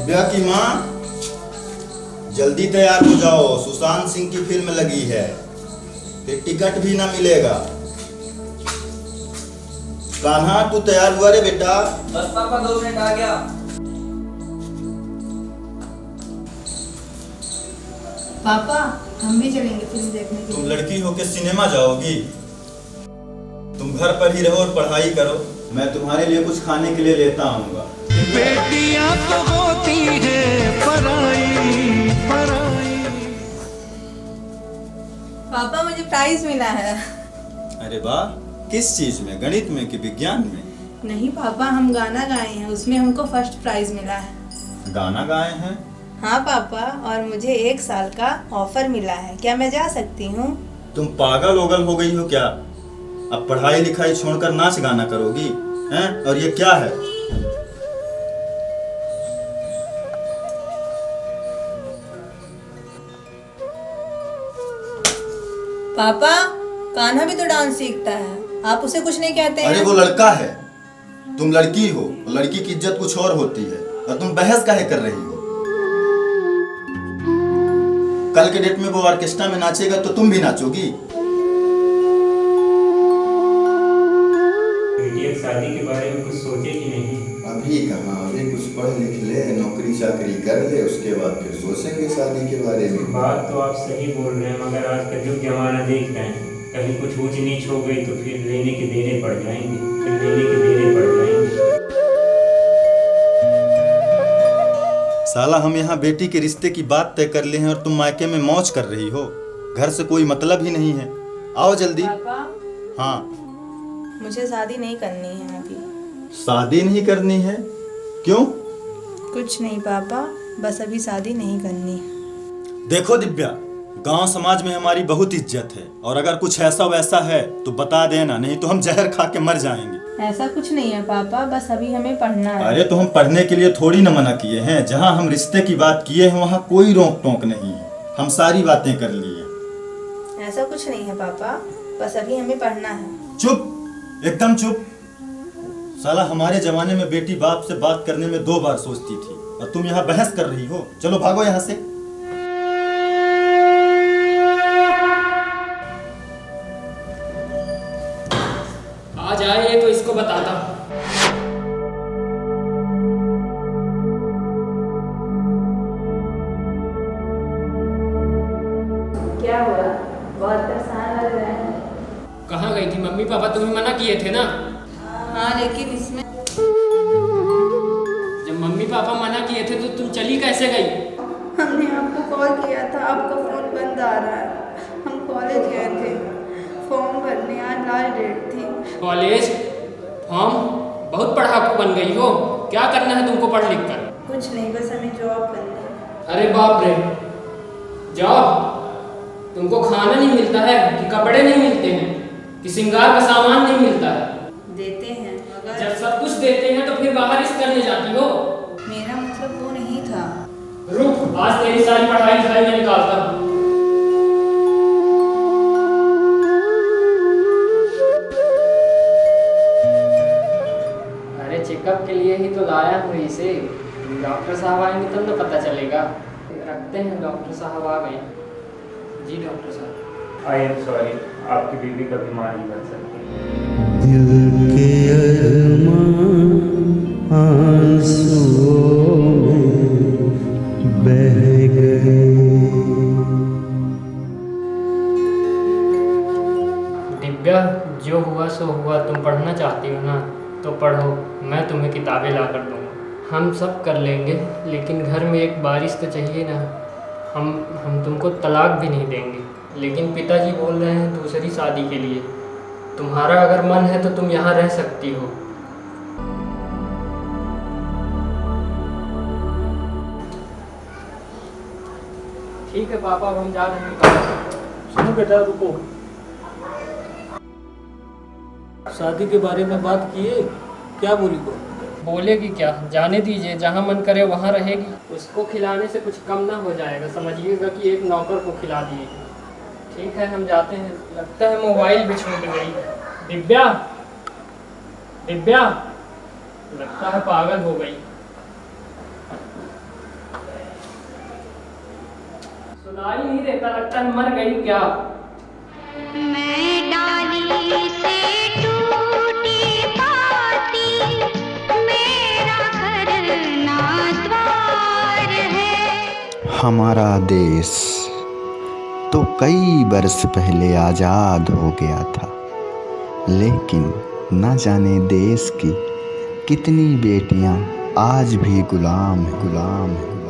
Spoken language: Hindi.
दिव्या की माँ, जल्दी तैयार हो जाओ, सुशांत सिंह की फिल्म लगी है, फिर टिकट भी ना मिलेगा। कान्हा तू तैयार हुआ रे बेटा? बस पापा 2 मिनट आ गया। पापा हम भी चलेंगे फिल्म देखने के तुम लिए। लड़की हो के सिनेमा जाओगी? तुम घर पर ही रहो और पढ़ाई करो, मैं तुम्हारे लिए कुछ खाने के लिए लेता आऊंगा। बेटियां तो होती है पराई पराई। पापा मुझे प्राइज मिला है। अरे वाह, किस चीज में? गणित में कि विज्ञान में? नहीं पापा, हम गाना गाए हैं, उसमें हमको फर्स्ट प्राइज मिला है। गाना गाए हैं? हाँ पापा, और मुझे 1 साल का ऑफर मिला है। क्या मैं जा सकती हूँ? तुम पागल ओगल हो गई हो क्या? अब पढ़ाई लिखाई छोड़कर नाच गाना करोगी हैं? और ये क्या है? पापा कान्हा भी तो डांस सीखता है, आप उसे कुछ नहीं कहते हैं? अरे वो लड़का है, तुम लड़की हो, लड़की की इज्जत कुछ और होती है, और तुम बहस काहे कर रही हो? कल के डेट में वो ऑर्केस्ट्रा में नाचेगा तो तुम भी नाचोगी? बेटी शादी के बारे में कुछ सोचे कि नहीं? अभी कहाँ, अभी कुछ पढ़ लिख ले, नौकरी चाकरी कर ले, उसके बाद फिर सोचेंगे शादी के बारे में। बात तो आप सही बोल रहे हैं, मगर आज का युग जमाना देख रहे हैं, कहीं कुछ ऊंच नीच हो गई तो फिर लेने के देने पड़ जाएंगे, फिर लेने के देने पड़ जाएंगे। साला हम यहाँ बेटी के रिश्ते की बात तय कर ले हैं और तुम मायके में मौज कर रही हो, घर से कोई मतलब ही नहीं है। आओ जल्दी। पापा हाँ, मुझे शादी नहीं करनी है अभी। शादी नहीं करनी है? क्यों? कुछ नहीं पापा, बस अभी शादी नहीं करनी है। देखो दिव्या, गांव समाज में हमारी बहुत इज्जत है, और अगर कुछ ऐसा वैसा है तो बता देना, नहीं तो हम जहर खा के मर जाएंगे। ऐसा कुछ नहीं है पापा, बस अभी हमें पढ़ना है। अरे तो हम पढ़ने के लिए थोड़ी न मना किए हैं, जहाँ हम रिश्ते की बात किए हैं वहाँ कोई रोक टोक नहीं है, हम सारी बातें कर लिए। ऐसा कुछ नहीं है पापा, बस अभी हमें पढ़ना है। चुप, एकदम चुप। साला हमारे जमाने में बेटी बाप से बात करने में 2 बार सोचती थी, और तुम यहाँ बहस कर रही हो। चलो भागो यहाँ से। आज आए तो इसको बताता। क्या हुआ? बहुत परेशान लग रहे हैं। कहाँ गई थी मम्मी पापा? तुम्हें मना किए थे ना? हाँ लेकिन इसमें जब मम्मी पापा मना किए थे तो तुम चली कैसे गई? हमने आपको कॉल किया था, आपका फोन बंद आ रहा है। हम कॉलेज गए थे फॉर्म भरने, आज लास्ट डेट थी। College form? बहुत पढ़ाकू बन गई हो, क्या करना है तुमको पढ़ लिख कर? कुछ नहीं, बस हमें जॉब करनी है। अरे बाप रे, जॉब? तुमको खाना नहीं मिलता है कि कपड़े नहीं मिलते हैं कि श्रृंगार का सामान नहीं मिलता है? देते हैं मगर जब सब कुछ देते हैं तो फिर बाहर इस करने जाती हो? मेरा मतलब वो नहीं था। रुक, आज तेरी सारी पढ़ाई लिखाई में निकालता हूँ। अरे चेकअप के लिए ही तो लाया हूँ इसे, डॉक्टर साहब आएंगे तब तो पता चलेगा। रखते हैं, डॉक्टर साहब आ गए। जी डॉक्टर साहब। आई एम सॉरी, आपकी बीवी का बीमार ही बन सकती है। दिल के अरमां आंसुओं में बह गए। दिव्या, जो हुआ सो हुआ, तुम पढ़ना चाहती हो ना तो पढ़ो, मैं तुम्हें किताबें ला कर दूँगा। हम सब कर लेंगे, लेकिन घर में एक बारिश तो चाहिए ना। हम तुमको तलाक भी नहीं देंगे, लेकिन पिताजी बोल रहे हैं दूसरी शादी के लिए। तुम्हारा अगर मन है तो तुम यहाँ रह सकती हो। ठीक है पापा, अब हम जा रहे हैं। सुनो बेटा, रुको। शादी के बारे में बात किए? क्या बोली वो? बोलेगी क्या, जाने दीजिए, जहाँ मन करे वहाँ रहेगी। उसको खिलाने से कुछ कम ना हो जाएगा, समझिएगा कि एक नौकर को खिला दिए। ठीक है, हम जाते हैं। लगता है मोबाइल भी छूट गई। दिव्या, दिव्या, लगता है पागल हो गई। सुनाई नहीं देता, लगता है मर गई क्या। मैं डाली से टूटी पाती, मेरा घर नाद्वार है। हमारा देश तो कई बरस पहले आज़ाद हो गया था, लेकिन न जाने देश की कितनी बेटियां आज भी गुलाम हैं।